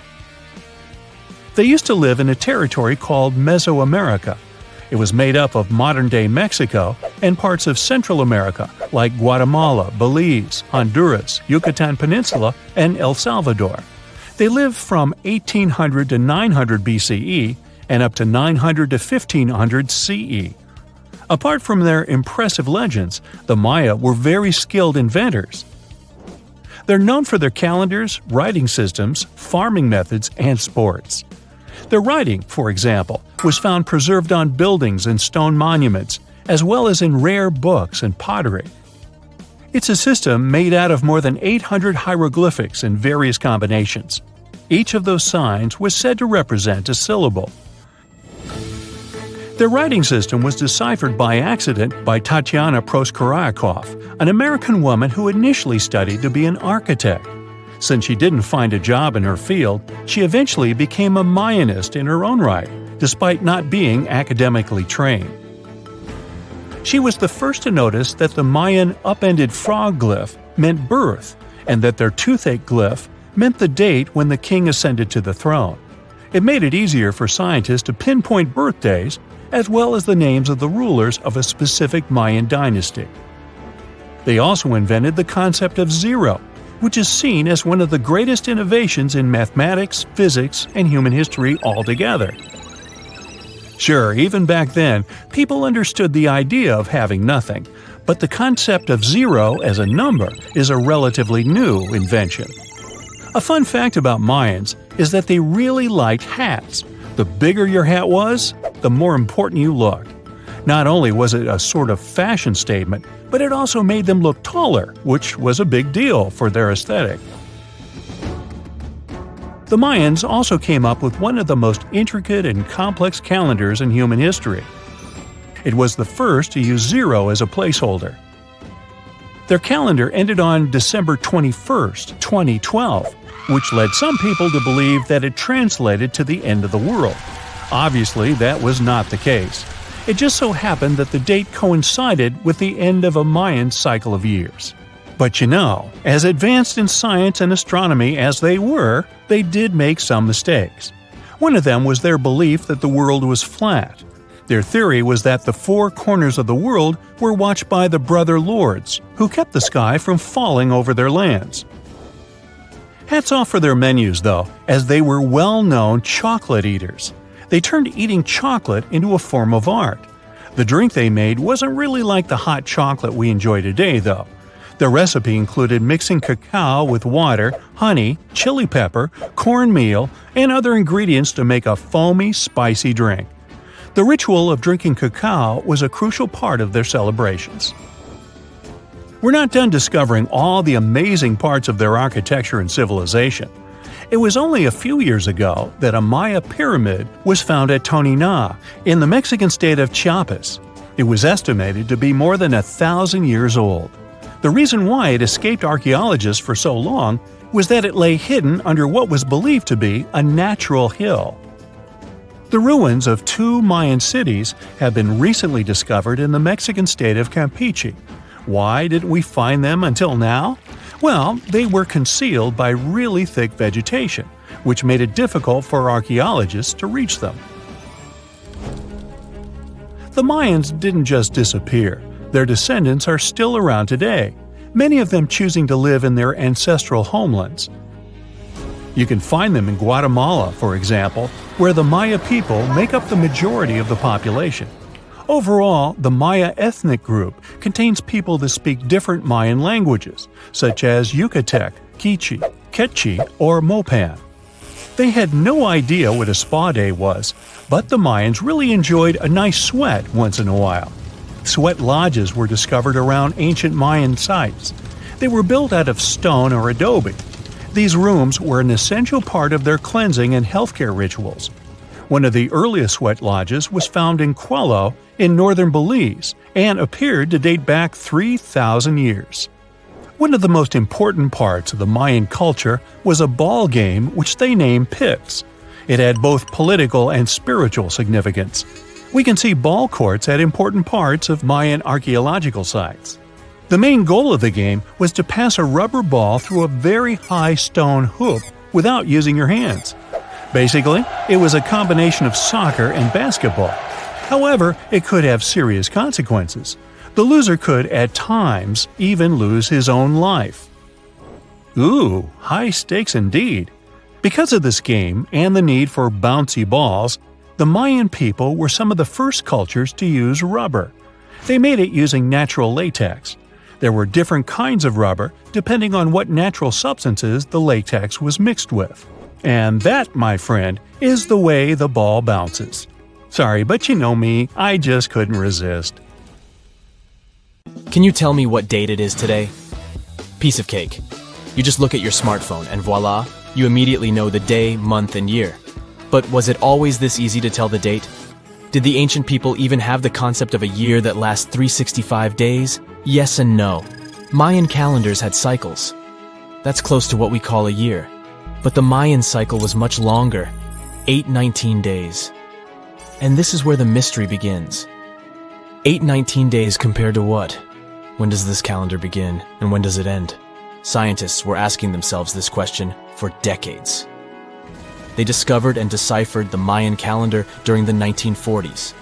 They used to live in a territory called Mesoamerica. It was made up of modern-day Mexico and parts of Central America like Guatemala, Belize, Honduras, Yucatan Peninsula, and El Salvador. They lived from 1800 to 900 BCE and up to 900 to 1500 CE. Apart from their impressive legends, the Maya were very skilled inventors. They're known for their calendars, writing systems, farming methods, and sports. Their writing, for example, was found preserved on buildings and stone monuments, as well as in rare books and pottery. It's a system made out of more than 800 hieroglyphics in various combinations. Each of those signs was said to represent a syllable. Their writing system was deciphered by accident by Tatiana Proskorakov, an American woman who initially studied to be an architect. Since she didn't find a job in her field, she eventually became a Mayanist in her own right, despite not being academically trained. She was the first to notice that the Mayan upended frog glyph meant birth, and that their toothache glyph meant the date when the king ascended to the throne. It made it easier for scientists to pinpoint birthdays, as well as the names of the rulers of a specific Mayan dynasty. They also invented the concept of zero, which is seen as one of the greatest innovations in mathematics, physics, and human history altogether. Sure, even back then, people understood the idea of having nothing, but the concept of zero as a number is a relatively new invention. A fun fact about Mayans is that they really liked hats. The bigger your hat was, the more important you looked. Not only was it a sort of fashion statement, but it also made them look taller, which was a big deal for their aesthetic. The Mayans also came up with one of the most intricate and complex calendars in human history. It was the first to use zero as a placeholder. Their calendar ended on December 21st, 2012, which led some people to believe that it translated to the end of the world. Obviously, that was not the case. It just so happened that the date coincided with the end of a Mayan cycle of years. But you know, as advanced in science and astronomy as they were, they did make some mistakes. One of them was their belief that the world was flat. Their theory was that the four corners of the world were watched by the Brother Lords, who kept the sky from falling over their lands. Hats off for their menus, though, as they were well-known chocolate eaters. They turned eating chocolate into a form of art. The drink they made wasn't really like the hot chocolate we enjoy today, though. The recipe included mixing cacao with water, honey, chili pepper, cornmeal, and other ingredients to make a foamy, spicy drink. The ritual of drinking cacao was a crucial part of their celebrations. We're not done discovering all the amazing parts of their architecture and civilization. It was only a few years ago that a Maya pyramid was found at Tonina, in the Mexican state of Chiapas. It was estimated to be more than 1,000 years old. The reason why it escaped archaeologists for so long was that it lay hidden under what was believed to be a natural hill. The ruins of two Mayan cities have been recently discovered in the Mexican state of Campeche. Why didn't we find them until now? Well, they were concealed by really thick vegetation, which made it difficult for archaeologists to reach them. The Mayans didn't just disappear. Their descendants are still around today, many of them choosing to live in their ancestral homelands. You can find them in Guatemala, for example, where the Maya people make up the majority of the population. Overall, the Maya ethnic group contains people that speak different Mayan languages, such as Yucatec, Quiche, Quechua, or Mopan. They had no idea what a spa day was, but the Mayans really enjoyed a nice sweat once in a while. Sweat lodges were discovered around ancient Mayan sites. They were built out of stone or adobe. These rooms were an essential part of their cleansing and healthcare rituals. One of the earliest sweat lodges was found in Quello in northern Belize and appeared to date back 3,000 years. One of the most important parts of the Mayan culture was a ball game which they named Pips. It had both political and spiritual significance. We can see ball courts at important parts of Mayan archaeological sites. The main goal of the game was to pass a rubber ball through a very high stone hoop without using your hands. Basically, it was a combination of soccer and basketball. However, it could have serious consequences. The loser could, at times, even lose his own life. Ooh, high stakes indeed. Because of this game and the need for bouncy balls, the Mayan people were some of the first cultures to use rubber. They made it using natural latex. There were different kinds of rubber depending on what natural substances the latex was mixed with. And that, my friend, is the way the ball bounces. Sorry, but you know me, I just couldn't resist. Can you tell me what date it is today? Piece of cake. You just look at your smartphone and voila, you immediately know the day, month, and year. But was it always this easy to tell the date? Did the ancient people even have the concept of a year that lasts 365 days? Yes and no. Mayan calendars had cycles. That's close to what we call a year. But the Mayan cycle was much longer, 819 days. And this is where the mystery begins. 819 days compared to what? When does this calendar begin, and when does it end? Scientists were asking themselves this question for decades. They discovered and deciphered the Mayan calendar during the 1940s.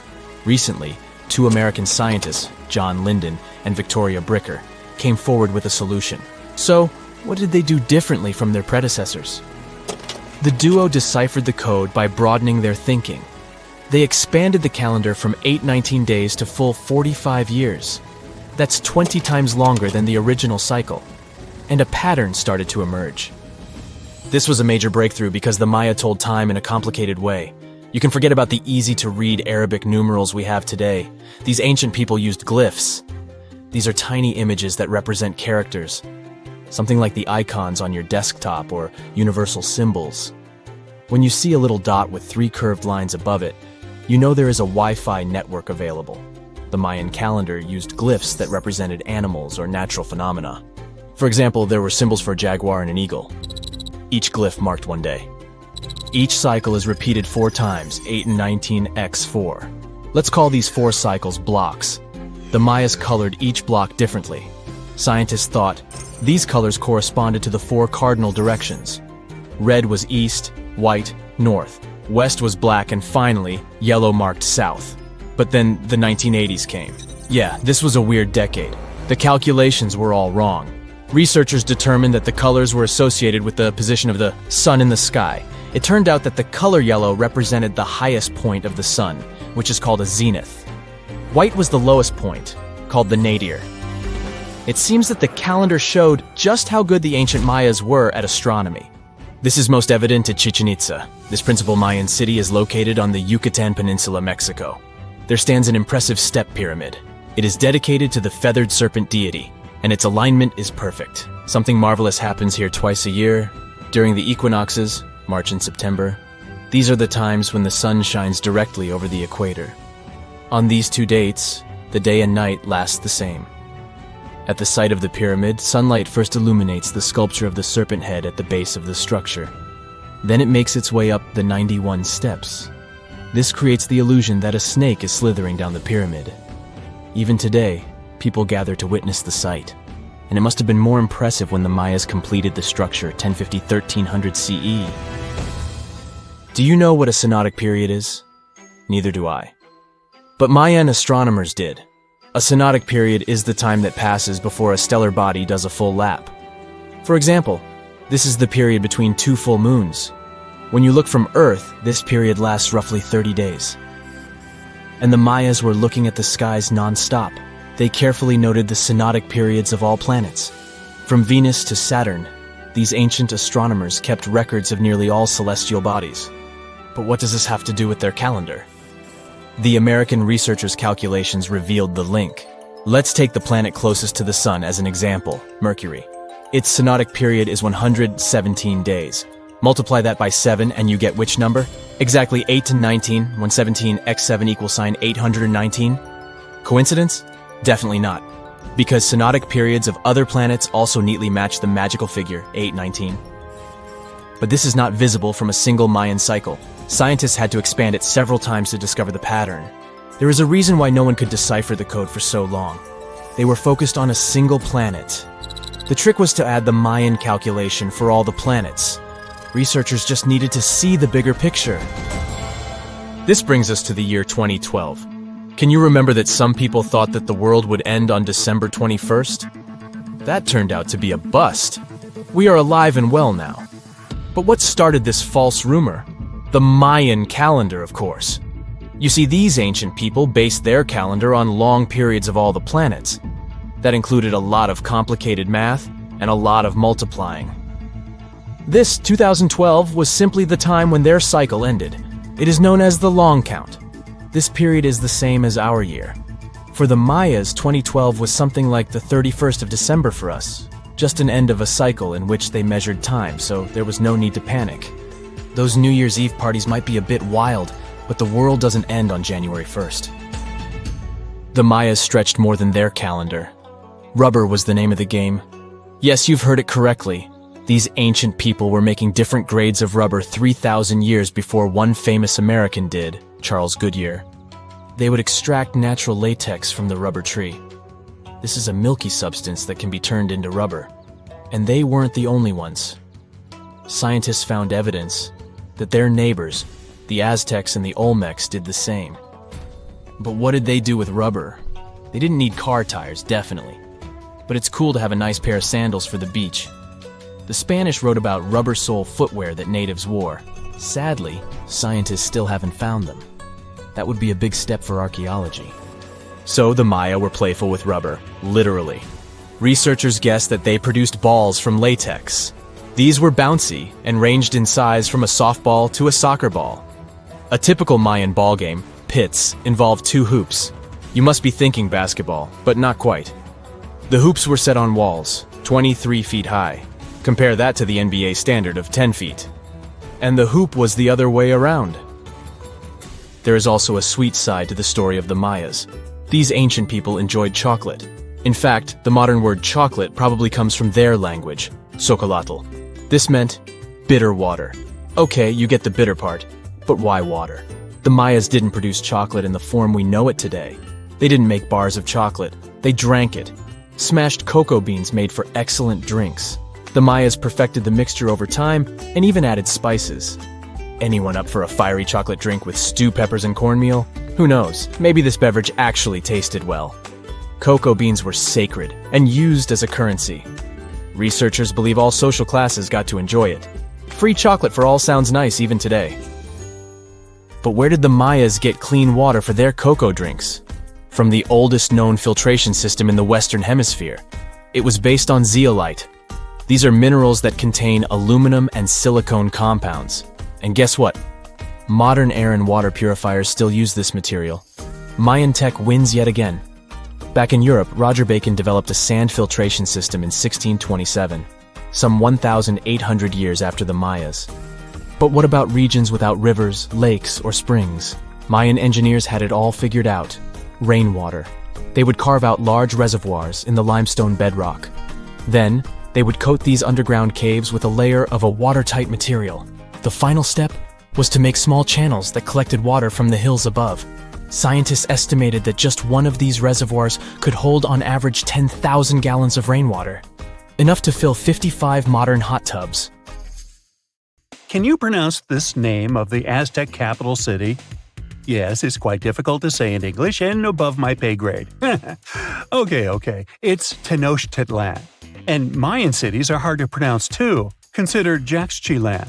Recently, two American scientists, John Linden and Victoria Bricker, came forward with a solution. So, what did they do differently from their predecessors? The duo deciphered the code by broadening their thinking. They expanded the calendar from 819 days to full 45 years. That's 20 times longer than the original cycle. And a pattern started to emerge. This was a major breakthrough because the Maya told time in a complicated way. You can forget about the easy-to-read Arabic numerals we have today. These ancient people used glyphs. These are tiny images that represent characters, something like the icons on your desktop or universal symbols. When you see a little dot with 3 curved lines above it, you know there is a Wi-Fi network available. The Mayan calendar used glyphs that represented animals or natural phenomena. For example, there were symbols for a jaguar and an eagle. Each glyph marked one day. Each cycle is repeated 4 times, 8 and 19 x 4. Let's call these 4 cycles blocks. The Mayas colored each block differently. Scientists thought these colors corresponded to the 4 cardinal directions. Red was east, white, north. West was black, and finally, yellow marked south. But then the 1980s came. Yeah, this was a weird decade. The calculations were all wrong. Researchers determined that the colors were associated with the position of the sun in the sky. It turned out that the color yellow represented the highest point of the sun, which is called a zenith. White was the lowest point, called the nadir. It seems that the calendar showed just how good the ancient Mayas were at astronomy. This is most evident at Chichen Itza. This principal Mayan city is located on the Yucatan Peninsula, Mexico. There stands an impressive step pyramid. It is dedicated to the feathered serpent deity, and its alignment is perfect. Something marvelous happens here twice a year, during the equinoxes, March and September. These are the times when the sun shines directly over the equator. On these 2 dates, the day and night last the same. At the site of the pyramid, sunlight first illuminates the sculpture of the serpent head at the base of the structure. Then it makes its way up the 91 steps. This creates the illusion that a snake is slithering down the pyramid. Even today, people gather to witness the sight. And it must have been more impressive when the Mayas completed the structure 1050-1300 CE. Do you know what a synodic period is? Neither do I. But Mayan astronomers did. A synodic period is the time that passes before a stellar body does a full lap. For example, this is the period between 2 full moons. When you look from Earth, this period lasts roughly 30 days. And the Mayas were looking at the skies non-stop. They carefully noted the synodic periods of all planets. From Venus to Saturn, these ancient astronomers kept records of nearly all celestial bodies. But what does this have to do with their calendar? The American researchers' calculations revealed the link. Let's take the planet closest to the Sun as an example, Mercury. Its synodic period is 117 days. Multiply that by 7 and you get which number? Exactly 8 to 19, when 17 x 7 equals sign 819. Coincidence? Definitely not. Because synodic periods of other planets also neatly match the magical figure 819. But this is not visible from a single Mayan cycle. Scientists had to expand it several times to discover the pattern. There is a reason why no one could decipher the code for so long. They were focused on a single planet. The trick was to add the Mayan calculation for all the planets. Researchers just needed to see the bigger picture. This brings us to the year 2012. Can you remember that some people thought that the world would end on December 21st? That turned out to be a bust. We are alive and well now. But what started this false rumor? The Mayan calendar, of course. You see, these ancient people based their calendar on long periods of all the planets. That included a lot of complicated math and a lot of multiplying. This 2012 was simply the time when their cycle ended. It is known as the long count. This period is the same as our year. For the Mayas, 2012 was something like the 31st of December for us, just an end of a cycle in which they measured time, so there was no need to panic. Those New Year's Eve parties might be a bit wild, but the world doesn't end on January 1st. The Mayas stretched more than their calendar. Rubber was the name of the game. Yes, you've heard it correctly. These ancient people were making different grades of rubber 3,000 years before one famous American did, Charles Goodyear. They would extract natural latex from the rubber tree. This is a milky substance that can be turned into rubber. And they weren't the only ones. Scientists found evidence that their neighbors, the Aztecs and the Olmecs, did the same. But what did they do with rubber? They didn't need car tires, definitely. But it's cool to have a nice pair of sandals for the beach. The Spanish wrote about rubber sole footwear that natives wore. Sadly, scientists still haven't found them. That would be a big step for archaeology. So the Maya were playful with rubber, literally. Researchers guessed that they produced balls from latex. These were bouncy and ranged in size from a softball to a soccer ball. A typical Mayan ball game, pits, involved 2 hoops. You must be thinking basketball, but not quite. The hoops were set on walls, 23 feet high. Compare that to the NBA standard of 10 feet. And the hoop was the other way around. There is also a sweet side to the story of the Mayas. These ancient people enjoyed chocolate. In fact, the modern word chocolate probably comes from their language, Xocolatl. This meant bitter water. Okay, you get the bitter part, but why water? The Mayas didn't produce chocolate in the form we know it today. They didn't make bars of chocolate, they drank it. Smashed cocoa beans made for excellent drinks. The Mayas perfected the mixture over time and even added spices. Anyone up for a fiery chocolate drink with stew peppers and cornmeal? Who knows, maybe this beverage actually tasted well. Cocoa beans were sacred and used as a currency. Researchers believe all social classes got to enjoy it. Free chocolate for all sounds nice even today. But where did the Mayas get clean water for their cocoa drinks? From the oldest known filtration system in the Western Hemisphere. It was based on zeolite. These are minerals that contain aluminum and silicone compounds. And guess what? Modern air and water purifiers still use this material. Mayan tech wins yet again. Back in Europe, Roger Bacon developed a sand filtration system in 1627, some 1,800 years after the Mayas. But what about regions without rivers, lakes, or springs? Mayan engineers had it all figured out. Rainwater. They would carve out large reservoirs in the limestone bedrock. Then, they would coat these underground caves with a layer of a watertight material. The final step was to make small channels that collected water from the hills above. Scientists estimated that just one of these reservoirs could hold on average 10,000 gallons of rainwater, enough to fill 55 modern hot tubs. Can you pronounce this name of the Aztec capital city? Yes, it's quite difficult to say in English and above my pay grade. Okay. It's Tenochtitlan. And Mayan cities are hard to pronounce too. Consider Jaxchilan.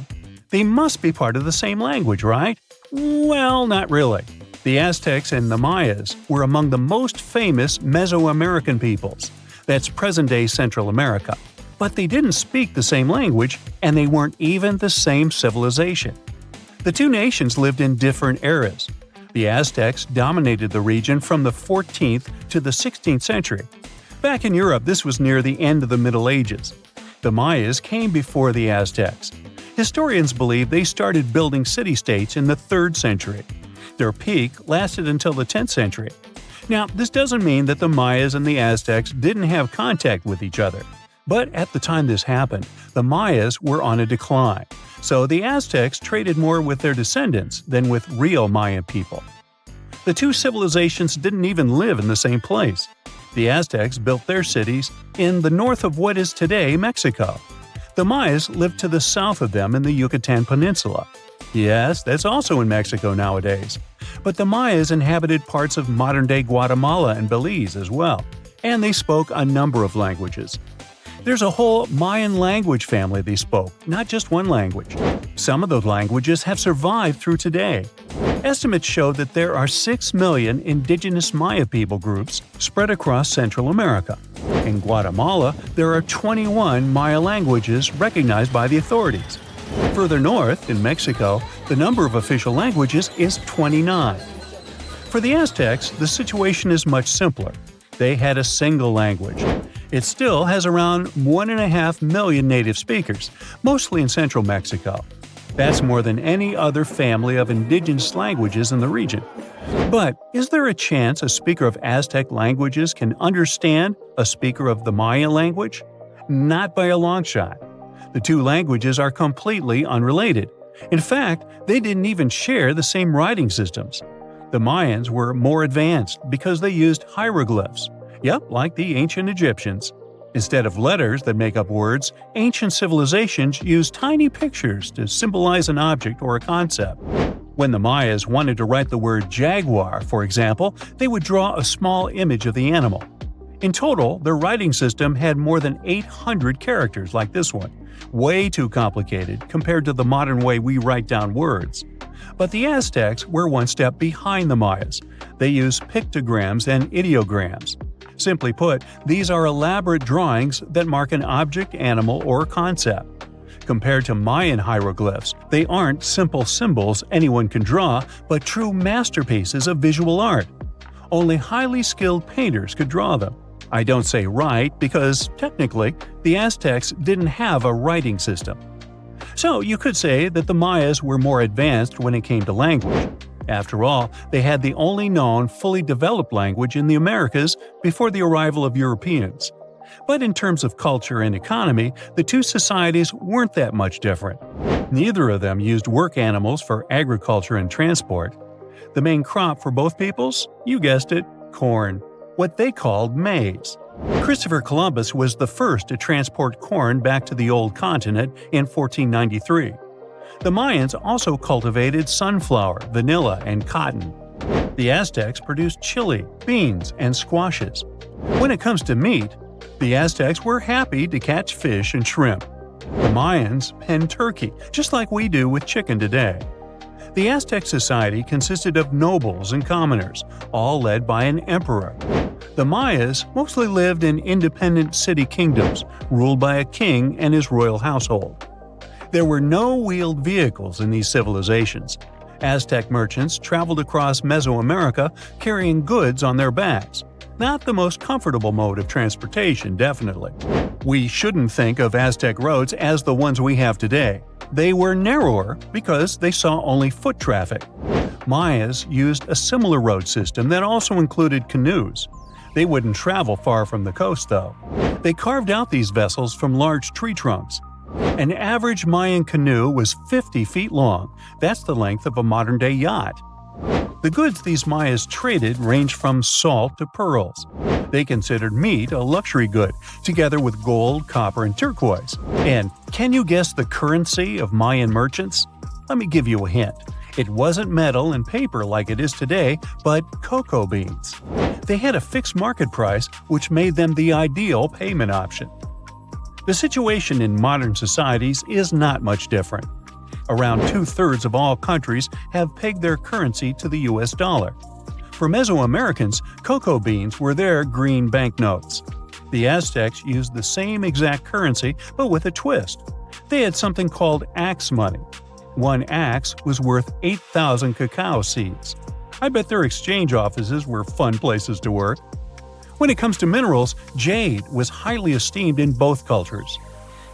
They must be part of the same language, right? Well, not really. The Aztecs and the Mayas were among the most famous Mesoamerican peoples. That's present-day Central America. But they didn't speak the same language, and they weren't even the same civilization. The two nations lived in different eras. The Aztecs dominated the region from the 14th to the 16th century. Back in Europe, this was near the end of the Middle Ages. The Mayas came before the Aztecs. Historians believe they started building city-states in the 3rd century. Their peak lasted until the 10th century. Now, this doesn't mean that the Mayas and the Aztecs didn't have contact with each other. But at the time this happened, the Mayas were on a decline, so the Aztecs traded more with their descendants than with real Mayan people. The two civilizations didn't even live in the same place. The Aztecs built their cities in the north of what is today Mexico. The Mayas lived to the south of them in the Yucatan Peninsula. Yes, that's also in Mexico nowadays. But the Mayas inhabited parts of modern-day Guatemala and Belize as well, and they spoke a number of languages. There's a whole Mayan language family they spoke, not just one language. Some of those languages have survived through today. Estimates show that there are 6 million indigenous Maya people groups spread across Central America. In Guatemala, there are 21 Maya languages recognized by the authorities. Further north, in Mexico, the number of official languages is 29. For the Aztecs, the situation is much simpler. They had a single language. It still has around 1.5 million native speakers, mostly in central Mexico. That's more than any other family of indigenous languages in the region. But is there a chance a speaker of Aztec languages can understand a speaker of the Maya language? Not by a long shot. The two languages are completely unrelated. In fact, they didn't even share the same writing systems. The Mayans were more advanced because they used hieroglyphs. Yep, like the ancient Egyptians. Instead of letters that make up words, ancient civilizations used tiny pictures to symbolize an object or a concept. When the Mayas wanted to write the word jaguar, for example, they would draw a small image of the animal. In total, their writing system had more than 800 characters like this one. Way too complicated compared to the modern way we write down words. But the Aztecs were one step behind the Mayas. They used pictograms and ideograms. Simply put, these are elaborate drawings that mark an object, animal, or concept. Compared to Mayan hieroglyphs, they aren't simple symbols anyone can draw, but true masterpieces of visual art. Only highly skilled painters could draw them. I don't say write because, technically, the Aztecs didn't have a writing system. So you could say that the Mayas were more advanced when it came to language. After all, they had the only known fully developed language in the Americas before the arrival of Europeans. But in terms of culture and economy, the two societies weren't that much different. Neither of them used work animals for agriculture and transport. The main crop for both peoples? You guessed it, corn. What they called maize. Christopher Columbus was the first to transport corn back to the old continent in 1493. The Mayans also cultivated sunflower, vanilla, and cotton. The Aztecs produced chili, beans, and squashes. When it comes to meat, the Aztecs were happy to catch fish and shrimp. The Mayans penned turkey, just like we do with chicken today. The Aztec society consisted of nobles and commoners, all led by an emperor. The Mayas mostly lived in independent city kingdoms, ruled by a king and his royal household. There were no wheeled vehicles in these civilizations. Aztec merchants traveled across Mesoamerica carrying goods on their backs. Not the most comfortable mode of transportation, definitely. We shouldn't think of Aztec roads as the ones we have today. They were narrower because they saw only foot traffic. Mayas used a similar road system that also included canoes. They wouldn't travel far from the coast, though. They carved out these vessels from large tree trunks. An average Mayan canoe was 50 feet long. That's the length of a modern-day yacht. The goods these Mayas traded ranged from salt to pearls. They considered meat a luxury good, together with gold, copper, and turquoise. And can you guess the currency of Mayan merchants? Let me give you a hint. It wasn't metal and paper like it is today, but cocoa beans. They had a fixed market price, which made them the ideal payment option. The situation in modern societies is not much different. Around 2/3 of all countries have pegged their currency to the US dollar. For Mesoamericans, cocoa beans were their green banknotes. The Aztecs used the same exact currency, but with a twist. They had something called axe money. One axe was worth 8,000 cacao seeds. I bet their exchange offices were fun places to work. When it comes to minerals, jade was highly esteemed in both cultures.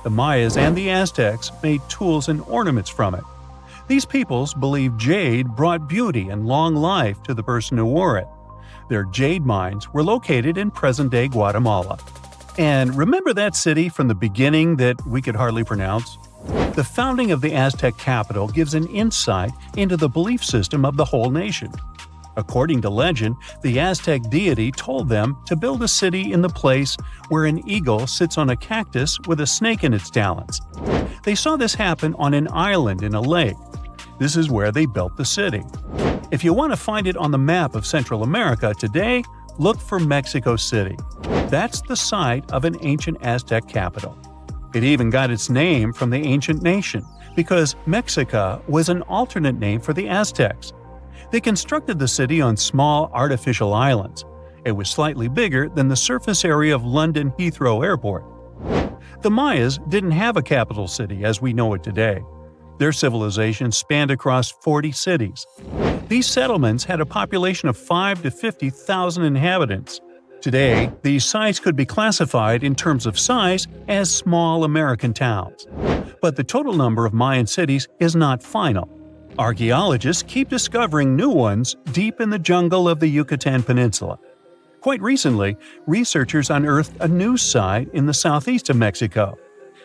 The Mayas and the Aztecs made tools and ornaments from it. These peoples believed jade brought beauty and long life to the person who wore it. Their jade mines were located in present-day Guatemala. And remember that city from the beginning that we could hardly pronounce? The founding of the Aztec capital gives an insight into the belief system of the whole nation. According to legend, the Aztec deity told them to build a city in the place where an eagle sits on a cactus with a snake in its talons. They saw this happen on an island in a lake. This is where they built the city. If you want to find it on the map of Central America today, look for Mexico City. That's the site of an ancient Aztec capital. It even got its name from the ancient nation, because Mexica was an alternate name for the Aztecs. They constructed the city on small artificial islands. It was slightly bigger than the surface area of London Heathrow Airport. The Mayas didn't have a capital city as we know it today. Their civilization spanned across 40 cities. These settlements had a population of 5 to 50,000 inhabitants. Today, these sites could be classified in terms of size as small American towns. But the total number of Mayan cities is not final. Archaeologists keep discovering new ones deep in the jungle of the Yucatan Peninsula. Quite recently, researchers unearthed a new site in the southeast of Mexico.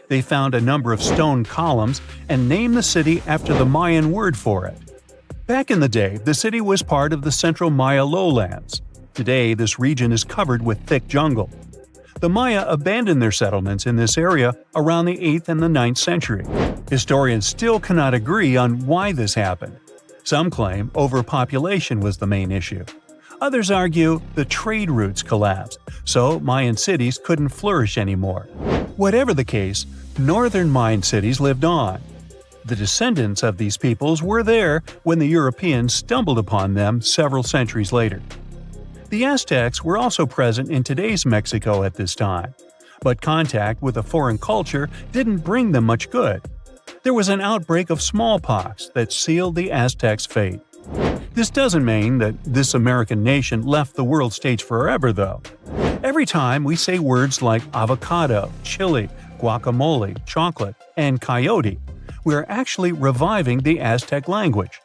They found a number of stone columns and named the city after the Mayan word for it. Back in the day, the city was part of the central Maya lowlands. Today, this region is covered with thick jungle. The Maya abandoned their settlements in this area around the 8th and the 9th century. Historians still cannot agree on why this happened. Some claim overpopulation was the main issue. Others argue the trade routes collapsed, so Mayan cities couldn't flourish anymore. Whatever the case, northern Mayan cities lived on. The descendants of these peoples were there when the Europeans stumbled upon them several centuries later. The Aztecs were also present in today's Mexico at this time, but contact with a foreign culture didn't bring them much good. There was an outbreak of smallpox that sealed the Aztecs' fate. This doesn't mean that this American nation left the world stage forever, though. Every time we say words like avocado, chili, guacamole, chocolate, and coyote, we are actually reviving the Aztec language.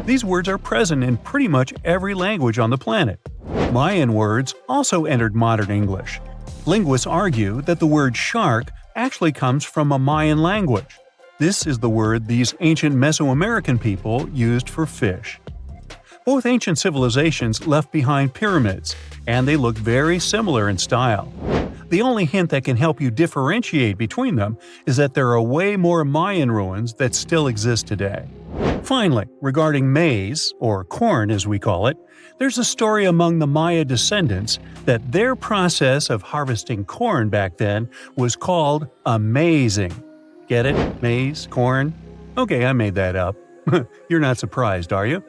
These words are present in pretty much every language on the planet. Mayan words also entered modern English. Linguists argue that the word shark actually comes from a Mayan language. This is the word these ancient Mesoamerican people used for fish. Both ancient civilizations left behind pyramids, and they look very similar in style. The only hint that can help you differentiate between them is that there are way more Mayan ruins that still exist today. Finally, regarding maize, or corn as we call it, there's a story among the Maya descendants that their process of harvesting corn back then was called amazing. Get it? Maize, corn? Okay, I made that up. You're not surprised, are you?